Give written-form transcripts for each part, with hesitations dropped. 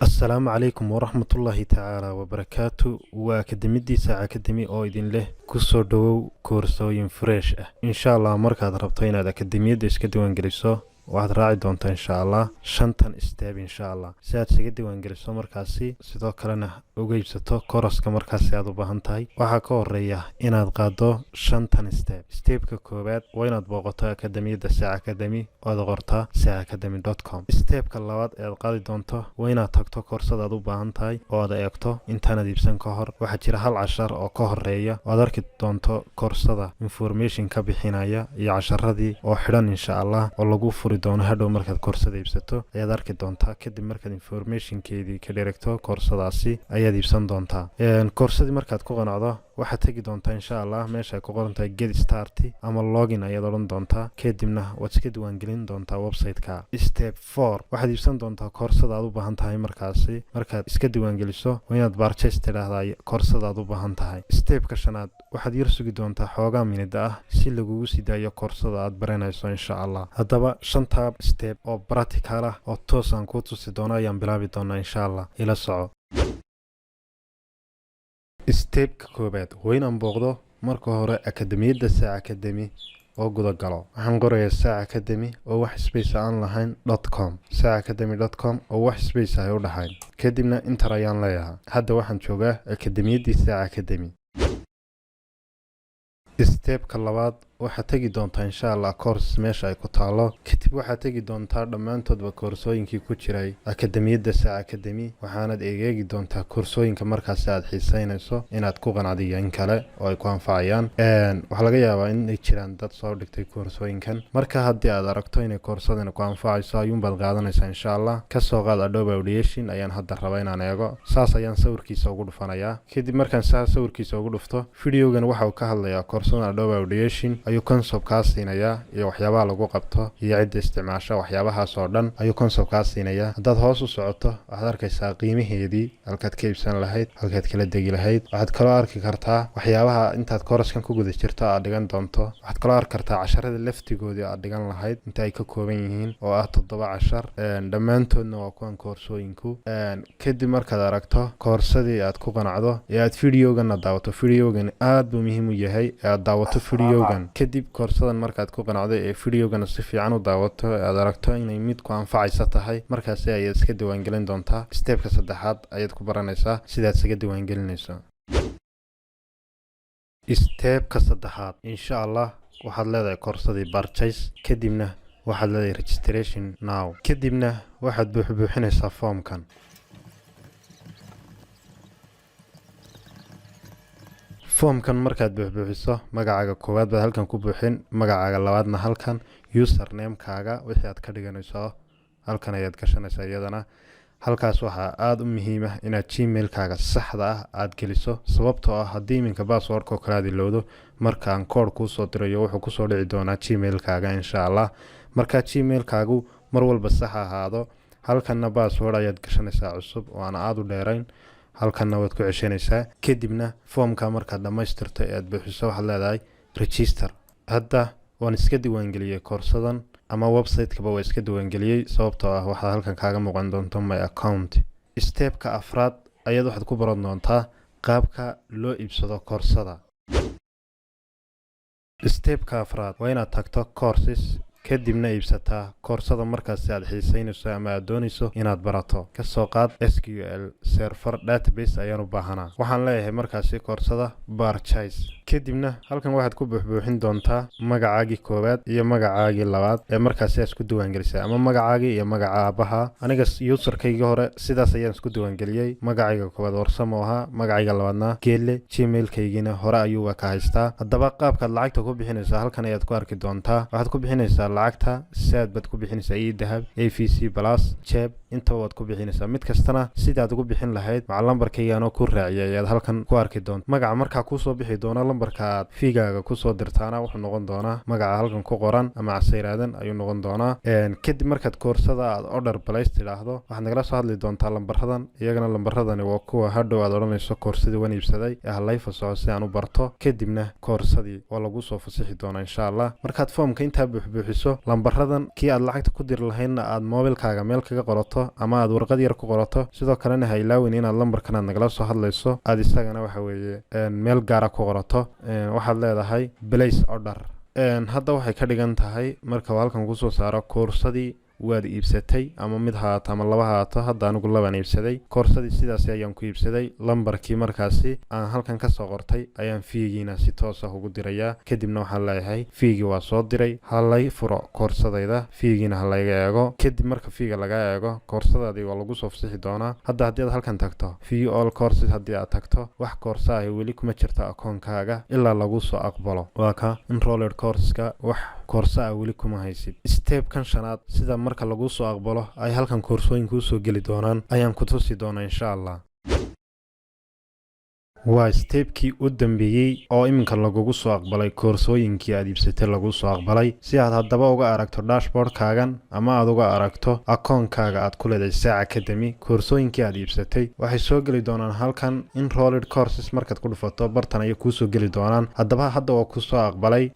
السلام عليكم ورحمة الله تعالى وبركاته وأكاديميدي ساعة أكاديمي أو إذن له كسر دو كورسوين فريش إن شاء الله مركز ربطين هذا أكاديمية إسكدو إنجليسو waxaad raaci doontaa insha allah shantan steeb insha allah si aad isaga diiwaangeliso markaasi sidoo kalena uga iibsato koroska markaasi aad u baahan tahay waxaa ka horeeya inaad qaado shantan steebka koowaad waa inaad booqato akademiyadda saaca academy ood qortaa saaacademy.com steebka labaad ee aad qaadi doonto waa inaad tagto koorsada aad u baahan tahay oo aad eegto intaanad iibsan ka hor waxaa jira hal cashar oo ka horeeya oo aad arki doonto koorsada information ka bixinaya iyo casharadii oo xidhan insha allah oo lagu furi doono hadhow markaad koorsada iibsato ayaad arki doontaa kadib markaad informationkeedii ka dheregto koorsadaasi ayaad iibsan doontaa koorsadii markaad ku qanacdo waxaad tegi doontaa insha allah meesha ay ku qoran tahay get start ama login ayaad odhan doontaa kadibna waad iska diiwaangelin doontaa website-ka step 4 waxaad iibsan doontaa koorsada aad u baahan tahay markaasi markaad iska diiwaangeliso waa inaad purchase tidhaahdaa koorsada aad u baahan tahay stepka shanaad waxaad yar sugi doontaa xoogaa minida ah si lagugu sii daayo koorsada aad baranayso insha allah haddaba shanta step oo practical ah oo toos aan kuu tusi doono ayaan bilaabi doonaa insha allah ila soco steebka koobaad waa inaan booqdo marka hore akademiyadda saaca academy oo guda galo waxaan qorayaa saaca academy oo wax space aan lahayn .com saacacademy.com oo wax space ay u dhaxayn kadibna inter ayaan leeyahay hadda waxaan joogaa akademiyaddii saaca academy steebka labaad waxaad tegi doontaa insha allah course meesha ay ku taalo kadib waxaad tegi doontaa dhammaantoodba koorsooyinkii ku jiray akademiyadda saaca academy waxaanad eegi doontaa koorsooyinka markaasi aad xiisaynayso inaad ku qanacdiyo in kale oo ay ku anfacayaan waxaa laga yaabaa inay jiraan dad soo dhigtay koorsooyinkan marka haddii aad aragto inay koorsadani ku anfacayso ayuunbaad qaadanaysaa insha allah kasoo qaad Adobe Audition ayaan hadda rabaa inaan eego saas ayaan sawirkiisa ugu dhufanayaa kadib markaan sawirkiisa ugu dhufto videogan waxa uu ka hadlayaa koorsada Adobe Audition ayuu concept ka siinayaa iyo waxyaabaha lagu qabto iyo cidda isticmaasha waxyaabahaas oo dhan ayuu concept ka siinayaa haddaad hoos u socoto waxaad arkaysaa qiimaheedii halkaad ka iibsan lahayd halkaad kala degi lahayd waxaad kaloo arki kartaa waxyaabaha intaad kooraskan ku guda jirto aad dhigan doonto waxaad kaloo arki kartaa casharada laftigoodii aad dhigan lahayd inta ay ka kooban yihiin oo ah 7 cashar dhammaantoodna waa kuwan koorsooyinku kadib markaad aragto koorsadii aad ku qanacdo ee aad videogan daawato videogan aad buu muhiim u yahay aad daawato videogan kadib koorsadan markaad ku qanacday ee videogan si fiican u daawato aad aragto inay mid ku anfacaysa tahay markaasi ayaad iska diiwaangelin doontaa steebka saddexaad ayaad ku baranaysaa sidaad isaga diiwaangelinayso steebka saddexaad insha allah waxaad leedahay koorsadii purchase kadibna waxaad leedahay registration now kadibna waxaad buuxinaysaa foomkan foomkan markaad buuxiso magacaaga koowaad baad halkan ku buuxin magacaaga labaadna halkan username-kaaga wixii aad ka dhiganayso halkan ayaad gashanaysaa iyadana halkaas waxaa aad u muhiim ah inaad gmail-kaaga saxda ah aad geliso sababtoo ah haddii iminka password-ka oo kale aad ilowdo markaan koodh kuu soo dirayo wuxuu kusoo dhici doonaa gmail-kaaga insha allah markaa gmail-kaagu mar walba sax ahaado halkanna password ayaad gashanaysaa cusub oo aan aad u dheerayn halkanna waad ku ceshanaysaa kadibna foomka markaad dhammaystirto ee aad buuxiso waxaad leedahay register hadda waan iska diiwaangeliyey koorsadan ama website-kaba waa iska diiwaangeliyey sababtoo ah waxaad halkan kaaga muuqan doonto my account steebka afraad ayaad waxaad ku baran doontaa qaabka loo iibsado koorsada steebka afraad waa inaad tagto courses kadibna iibsataa koorsada markaasi aad xiisaynayso ama aad doonayso inaad barato kasoo qaad SQL server database ayaan u baahanaa waxaan leeyahay markaasi koorsada purchase kadibna halkan waxaad ku buuxin doontaa magacaagii koowaad iyo magacaagii labaad ee markaasi aad isku diiwaangelisay ama magacaagii iyo magaca aabaha aniga userkayga hore sidaas ayaan isku diiwaangeliyey magacayga koowaad warsamo ahaa magacayga labaadna geelle gmail-kaygina hore ayuu ka haystaa haddaba qaabkaad lacagta ku bixinaysaa halkan ayaad ku arki doontaa waxaad ku bixinaysaa lacagta saad baad ku bixinaysaa dahab AVC plus jeeb inta waad ku bixinaysaa mid kastana sidaad ugu bixin lahayd maca lambarkaygaanoo ku raaciyay ayaad halkan ku arki doonta magaca markaa kusoo bixi doona lambarka aad fiigaaga kusoo dirtaana wuxuu noqon doonaa magaca halkan ku qoran ama casiraadan ayuu noqon doonaa kadib markaad koorsada aad order place tidhaahdo waxaad nagala soo hadli doontaa lambaradan iyagana lambaradani waa kuwa hadhow aad odhanayso koorsadii waan iibsaday ee halay fasaxo si aan u barto kadibna koorsadii waa lagu soo fasixi doonaa insha allah markaad foomka intaa buuxiso lambaradan kii aad lacagta ku diri lahaydna aad mobilkaaga meel kaga qorato qorato ama aad warqad yar ku qorato sidoo kalena ha ilaawin inaad lambarkan aad nagala soo hadlayso aad isagana waxa weeye meel gaara ku qorato waxaad leedahay place order hadda waxay ka dhigan tahay marka halkan kusoo saaro koorsadii waad iibsatay ama mid haato ama laba haato hadda anigu laban iibsaday koorsadii sidaas ayaan ku iibsaday lambarkii markaasi aan halkan ka soo qortay ayaan fiigiina si toos ah ugu dirayaa kadibna waxaan leeyahay fiigii waa soo diray halay furo koorsadayda fiigiina halayga eego kadib marka fiiga laga eego koorsadaadii waa lagu soo fasixi doonaa hadda haddii aad halkan tagto view all courses haddii aad tagto wax koorsa ah weli kuma jirto akoonkaaga ilaa lagu soo aqbalo waa ka enrolled courseska wax koorsa ah weli kuma haysid stepkan shanaad sida marka lagu soo aqbalo ay halkan koorsooyinku soo geli doonaan ayaan ku tusi doonaa insha Allah waa stepkii u dambeeyay oo iminka lagugu soo aqbalay koorsooyinkii aad iibsatay lagu soo aqbalay si aad haddaba uga aragto dashboardkaagan ama aad uga aragto akoonkaaga aad ku leedahay Saac Academy koorsooyinkii aad iibsatay waxay soo geli doonaan halkan enrolled courses markaad ku dhufato bartan ay ku soo geli doonaan haddaba hadda waa ku soo aqbalay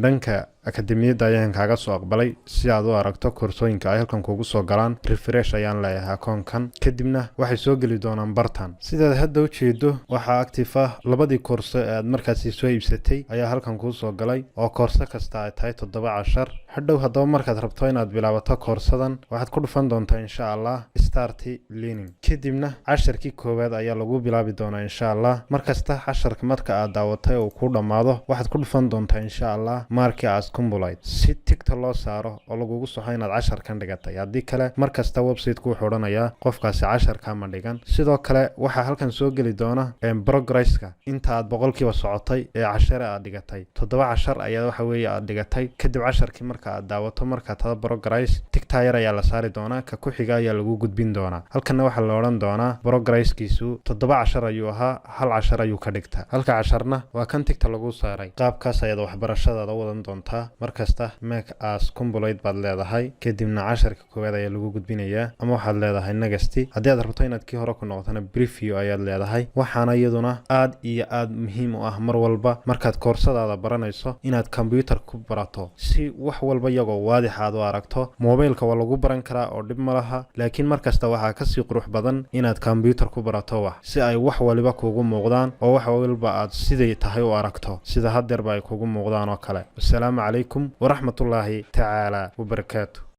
dhanka akademiyada ayaan kaaga soo aqbalay si aad u aragto koorsooyinka ay halkan kugu soo galaan refresh ayaan leeyahay akoonkan kadibna waxay soo geli doonaan bartan sidaad hadda u jeedo waxa active ah labadii koorso ee aad markaasi soo iibsatay ayaa halkan ku soo galay oo koorso kasta ay tahay 7 hadhow haddaba markaad rabto inaad bilaabato koorsadan waxaad ku dhufan doontaa insha Allah start learning kadibna casharkii koowaad ayaa lagu bilaabi doonaa insha Allah markasta casharka marka aad daawatay oo ku dhamaado waxaad ku dhufan doontaa insha Allah markii aad kumbulayt si tigta loo saaro oo lagugu soxo inaad casharkan dhigatay haddii kale markasta website-ku wuxuu odhanayaa qofkaasi casharka ma dhigan sidoo kale waxaa halkan soo geli doona progresska inta aad 100% socotay ee cashar aad dhigatay 7 cashar ayaa waxa weeye aad dhigatay kadib casharkii marka aad daawato marka tada progress tigta yar ayaa la saari doonaa ka ku xiga ayaa lagu gudbin doonaa halkan waxa la oran doonaa progresskiisu 7 cashar ayuu ahaa hal cashar ayuu ka dhigtaa halka casharna waa kan tigta lagu saaray qaabkaas ayaad waxbarashadaada wadan doontaa markasta make as complete baad leedahay kadibna casharka koowaad ayaa lagu gudbinayaa ama waxaad leedahay nagasti haddii aad rabto inaad kii hore ku noqotana preview ayaad leedahay waxaana iyaduna aad iyo aad muhiim u ah mar walba markaad koorsadaada baranayso inaad computer ku barato si wax walba iyagoo waadix aad u aragto mobilka waa lagu baran karaa oo dhib ma laha laakiin markasta waxaa ka sii qurux badan inaad computer ku barato wax si ay wax waliba kugu muuqdaan oo wax walba aad sidii tahay u aragto sida haddeerba ay kugu muuqdaan oo kale. Assalaamu عليكم ورحمة الله تعالى وبركاته.